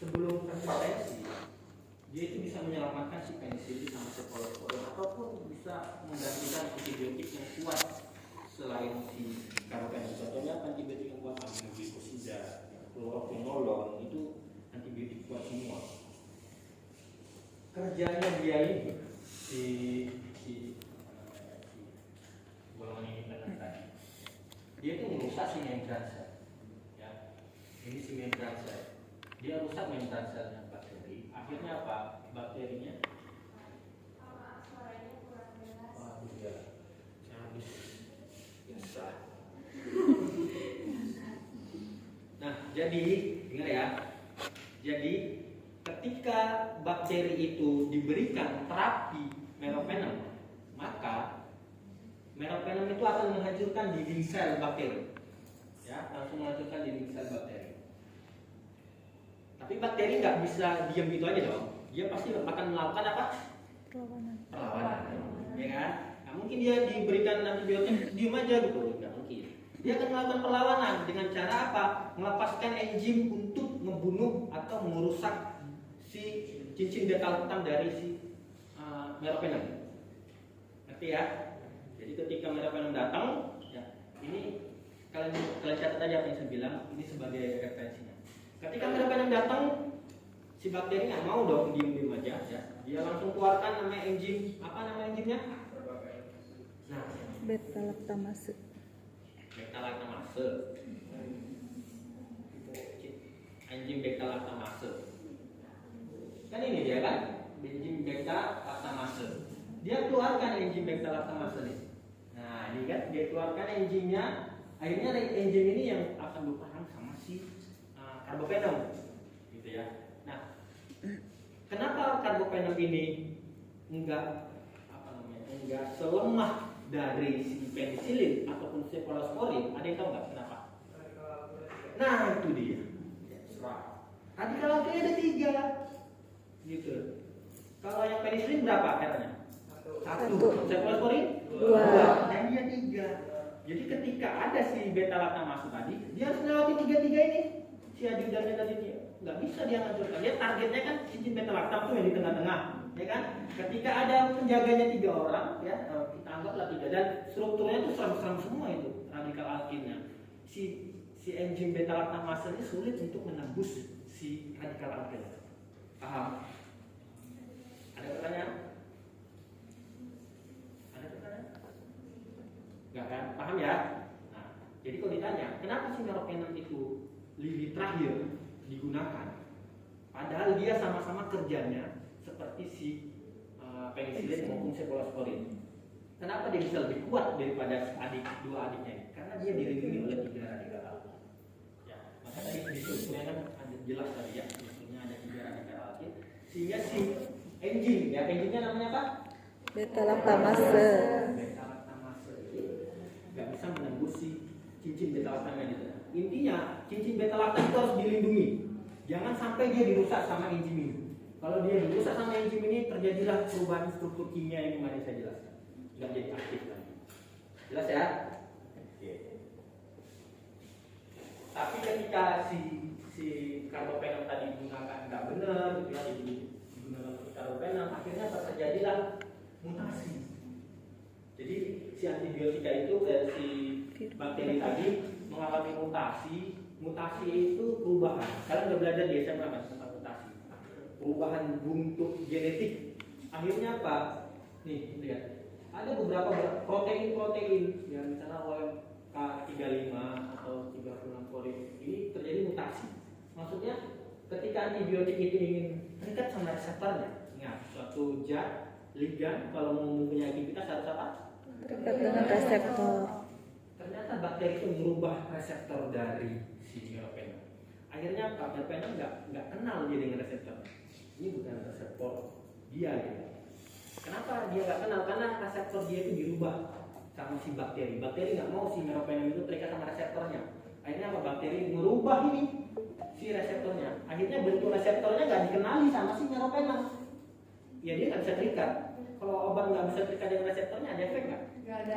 sebelum resistensi dia itu bisa menyelamatkan si penisilin sama cephalosporin ataupun bisa menggantikan antibiotik yang kuat selain si karbapenem. Contohnya antibiotik yang kuat aminoglikosida, fluoroquinolone itu antibiotik kuat semua. Kerjanya dia ini si golongan ini tadi dia itu merusak si membran sel. Ya, ini si membran sel. Dia rusak membran selnya bakteri. Akhirnya apa? Bakterinya waduh ya, saya habis biasa. Nah, jadi dengar ya. Jadi ketika bakteri itu diberikan terapi meropenem, maka meropenem itu akan menghancurkan dinding sel bakteri. Ya, langsung menghancurkan dinding sel bakteri. Tapi bakteri nggak bisa diam gitu aja dong. Dia pasti akan melakukan apa? Perlawanan. Ya kan? Nah, mungkin dia diberikan antibiotik diam aja gitu, nggak mungkin. Dia akan melakukan perlawanan dengan cara apa? Melepaskan enzim untuk membunuh atau merusak si cincin beta lactam dari si meropenem. Ngerti ya? Jadi ketika meropenem datang, ya, ini kalian catat aja apa yang saya bilang, ini sebagai referensinya. Ketika meropenem datang, si bakteri nggak mau dong diem aja, ya. Dia langsung keluarkan namanya enzim, apa nama enzimnya? Nah, beta lactamase. Beta lactamase. Enzim beta lactamase. Kan ini dia kan, enzim beta lactamase. Dia keluarkan enzim beta lactamase nih. Nah, ini kan dia keluarkan enzimnya. Akhirnya enzim ini yang akan berperang sama si karbapenem, gitu ya. Nah, kenapa karbapenem ini enggak selemah dari si penisilin ataupun cephalosporin? Ada yang tahu nggak kenapa? Nah, itu dia. Radikal alkil ada 3, gitu. Kalau yang penisilin berapa katanya? 1. Cephalosporin 2. Dan dia 3. Jadi ketika ada si beta lactamase tadi, dia harus melewati 3 ini. Si ajudannya tadi dia nggak bisa dia ngancurkan. Dia targetnya kan cincin beta lactam tuh yang di tengah-tengah, ya kan? Ketika ada penjaganya 3 orang, ya kita anggaplah 3, dan strukturnya tuh serem-serem semua itu radikal alkilnya. Si enzim beta lactamase ini sulit untuk menembus si radikal alkil. Paham? Ada pertanyaan? Enggak kan? Paham ya? Nah, jadi kalau ditanya, kenapa sih meropenem itu lini terakhir digunakan? Padahal dia sama-sama kerjanya seperti si penisilin maupun cephalosporin. Kenapa dia bisa lebih kuat daripada dua adiknya ini? Karena dia dilindungi oleh 3 radikal alkil. Ya, maka tadi di strukturnya kan ada jelas tadi ya, strukturnya ada 3 radikal alkil, sehingga si enzim, ya enzimnya namanya apa? Beta lactamase. Beta lactamase nggak bisa menembus si cincin beta lactam yang di tengah. Intinya cincin beta lactam itu harus dilindungi. Jangan sampai dia dirusak sama enzim ini. Kalau dia dirusak sama enzim ini, terjadilah perubahan struktur kimia yang kemarin saya jelaskan. Nggak jadi aktif lagi. Jelas ya? Oke. Tapi ketika si karbapenem tadi digunakan nggak benar, gitu ya, digunakan untuk karbapenem, akhirnya terjadilah mutasi. Jadi si antibiotika itu si bakteri tadi mengalami mutasi. Mutasi itu perubahan. Kalian udah belajar di SMA kan tentang mutasi. Perubahan bentuk genetik. Akhirnya apa? Nih, lihat. Ada beberapa protein-protein yang misalnya OMK35 atau 36 korin ini terjadi mutasi. Maksudnya ketika antibiotik itu ingin terikat sama reseptornya. Ingat, suatu zat ligan kalau mau mempunyai aktivitas harus apa? Terikat dengan reseptor. Ternyata bakteri itu merubah reseptor dari si meropenem. Akhirnya meropenem nggak kenal dia dengan reseptor. Ini bukan reseptor dia gitu. Kenapa dia nggak kenal? Karena reseptor dia itu dirubah sama si bakteri. Bakteri nggak mau si meropenem itu terikat sama reseptornya. Akhirnya apa? Bakteri merubah ini si reseptornya. Akhirnya bentuk reseptornya nggak dikenali sama si meropenem. Ya dia nggak bisa terikat. Kalau obat nggak bisa terikat dengan reseptornya, ada efek nggak? Nggak ada.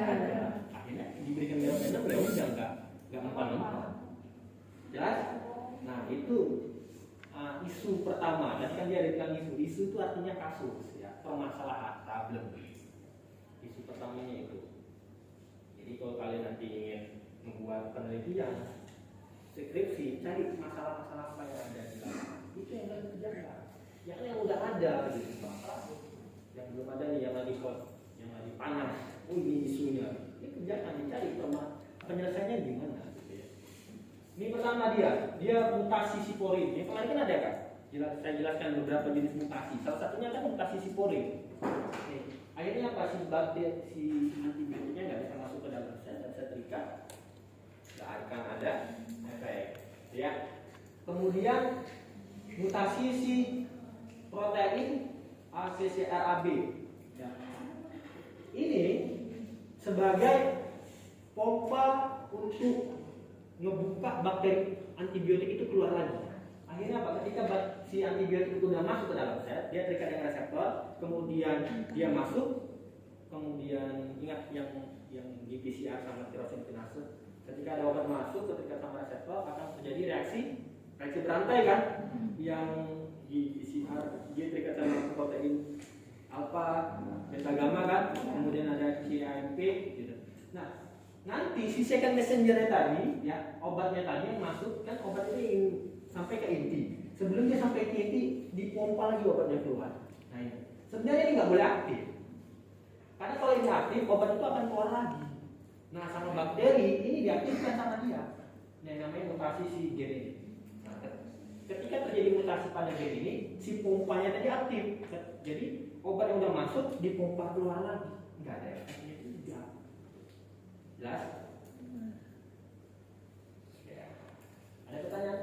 Akhirnya diberikan meropenem, udah nggak mempan. Jelas? Nah itu isu pertama. Tadi kan dia ada bilang isu. Isu itu artinya kasus, ya, permasalahan, problem. Isu pertamanya itu. Jadi kalau kalian nanti ingin membuat penelitian, skripsi, cari masalah-masalah apa yang ada di lapangan. Itu yang kalian kerjakan. Yang udah ada gitu, yang belum ada nih, yang lagi panas. Oh ini isunya. Ini kerjakan, dicari penyelesaiannya gimana gitu ya. Ini pertama dia mutasi siporin. Yang kemarin kan ada kan? Saya jelaskan beberapa jenis mutasi. Salah satunya kan mutasi siporin. Akhirnya apa, si antibiotiknya nggak bisa masuk ke dalam sel dan setrika, nggak akan ada efek. Ya. Kemudian mutasi si protein ACCRAB. Ya. Ini sebagai pompa untuk ngebuka bakteri antibiotik itu keluar lagi. Akhirnya apa? Ketika si antibiotik itu sudah masuk ke dalam sel, dia terikat dengan reseptor, kemudian dia masuk, kemudian ingat yang di PCR sama tirosin kinase, ketika ada obat masuk, ketika sama reseptor akan terjadi reaksi berantai kan, yang di PCR dia terikat sama protein alfa, beta gamma kan, kemudian ada CAMP gitu. Nah, nanti si second messenger tadi, ya, obatnya tadi yang masuk kan, obat ini sampai ke inti. Sebelum dia sampai ke inti, dipompa lagi obatnya keluar. Nah ini, sebenarnya ini nggak boleh aktif. Karena kalau ini aktif, obat itu akan keluar lagi. Nah sama bakteri ini diaktifkan sama dia. Yang namanya mutasi si gen ini. Nah, ketika terjadi mutasi pada gen ini, si pompanya tadi aktif. Jadi obat yang udah masuk dipompa keluar lagi. Nggak ada efeknya juga. Jelas? Ya. Ada pertanyaan?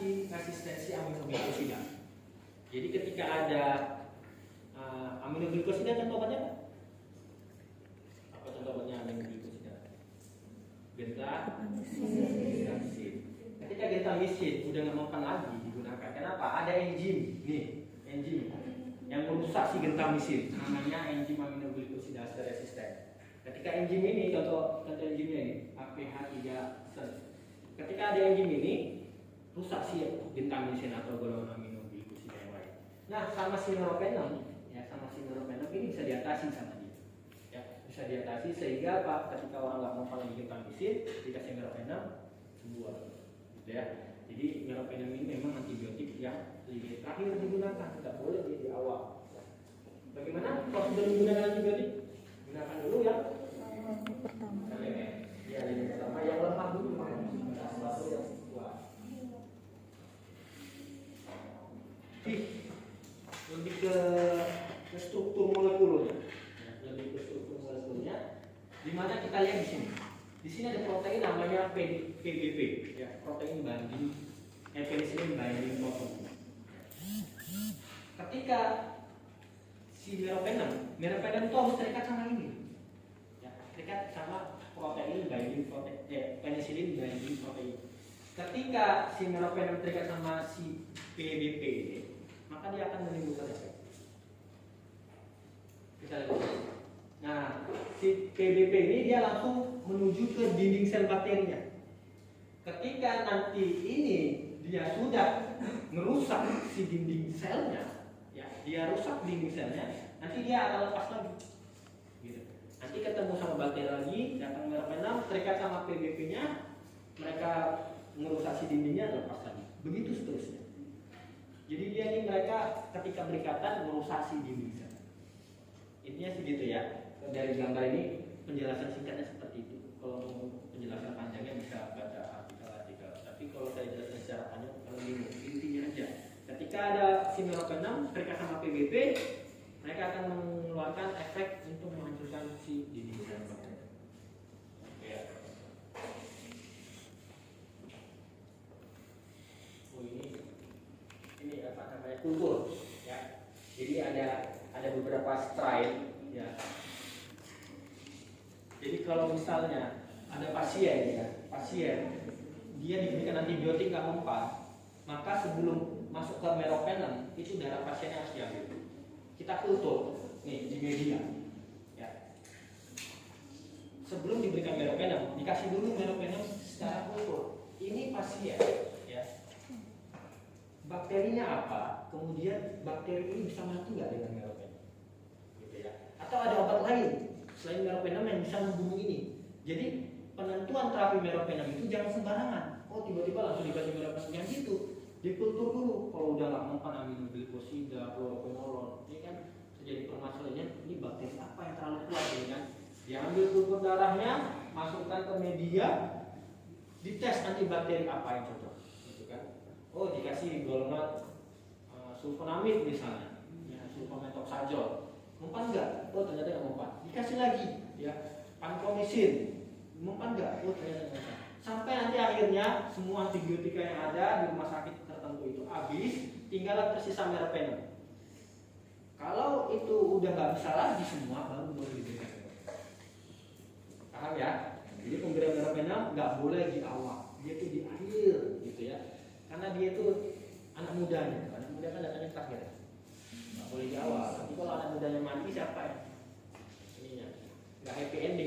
Resistensi aminoglukosida. Jadi ketika ada aminoglukosida, contoh obatnya apa? Contoh obatnya aminoglukosida? Gentamisin. Ketika gentamisin udah nggak mempan lagi digunakan, kenapa? Ada enzim nih, enzim yang merusak si gentamisin, namanya enzim aminoglukosidase resisten. Ketika enzim ini, contoh enzimnya ini APH3 sen. Ketika ada enzim ini rusak si gentamisin atau golongan aminoglikosida yang lain. Nah, sama si meropenem, ya, sama si meropenem ini bisa diatasi sama dia. Ya, bisa diatasi sehingga apa? Ketika orang nggak mau lagi gentamisin, dikasih meropenem sembuh. Gitu ya. Jadi meropenem ini memang antibiotik yang terakhir digunakan, tidak boleh di awal. Bagaimana prosedur menggunakan antibiotik? Gunakan dulu yang pertama. Ya, yang pertama yang lemah dulu, baru yang kuat. Lebih ke struktur molekulnya, lebih ke struktur molekulnya. Dimana kita lihat di sini. Di sini ada protein namanya PBP, ya, protein binding, penicillin binding protein. Ketika si meropenem itu harus terikat sama ini, ya, terikat sama protein binding protein, penicillin binding protein. Ketika si meropenem terikat sama si PBP ini, maka dia akan menimbulkan efek. Kita lihat. Nah, si PBP ini dia langsung menuju ke dinding sel bakterinya. Ketika nanti ini dia sudah merusak si dinding selnya, ya, dia rusak dinding selnya, nanti dia akan lepas lagi. Gitu. Nanti ketemu sama bakteri lagi, datang meropenem, terikat sama PBP-nya, mereka merusak si dindingnya, lepas lagi. Begitu seterusnya. Jadi dia ini mereka ketika berikatan merusak si dinding sel. Intinya segitu ya. Dari gambar ini penjelasan singkatnya seperti itu. Kalau mau penjelasan panjangnya bisa baca artikel-artikel. Tapi kalau saya jelaskan secara panjang, kalau bingung. Intinya aja. Ketika ada si meropenem terikat sama PBP, mereka akan mengeluarkan efek untuk menghancurkan si dinding sel bakteri. Ya. Oh ini apa namanya, kultur, ya. Jadi ada beberapa strain, ya. Jadi kalau misalnya ada pasien, ya, dia diberikan antibiotik nggak mempan, maka sebelum masuk ke meropenem itu darah pasiennya harus diambil. Kita kultur nih di media, ya. Sebelum diberikan meropenem, dikasih dulu meropenem secara kultur. Ini pasien, ya. bakterinya apa, kemudian bakteri ini bisa mati nggak dengan meropenem, gitu ya. Atau ada obat lain selain meropenem yang bisa membunuh ini. Jadi penentuan terapi meropenem itu jangan sembarangan. Oh tiba-tiba langsung dikasih meropenem, yang gitu. Dikultur dulu. Kalau udah nggak mempan aminoglikosida, fluoroquinolone, ini kan terjadi permasalahannya. Ini bakteri apa yang terlalu kuat, ini kan? Diambil kultur darahnya, masukkan ke media, dites antibakteri apa yang cocok, gitu kan? Oh dikasih golongan sulfonamid misalnya, ya, sulfametoxazole, mempan nggak? Oh ternyata nggak mempan. Dikasih lagi, ya, vancomycin, mempan nggak? Oh ternyata nggak mempan. Sampai nanti akhirnya semua antibiotika yang ada di rumah sakit tertentu itu habis, tinggal tersisa meropenem. Kalau itu udah nggak bisa lagi semua, baru boleh diberikan. Paham ya? Jadi pemberian meropenem nggak boleh di awal, dia itu di akhir, gitu ya. Karena dia itu anak mudanya, anak muda kan datangnya terakhir. Nggak boleh di awal. Nanti kalau anak mudanya mati siapa ya? Ininya nggak happy ending.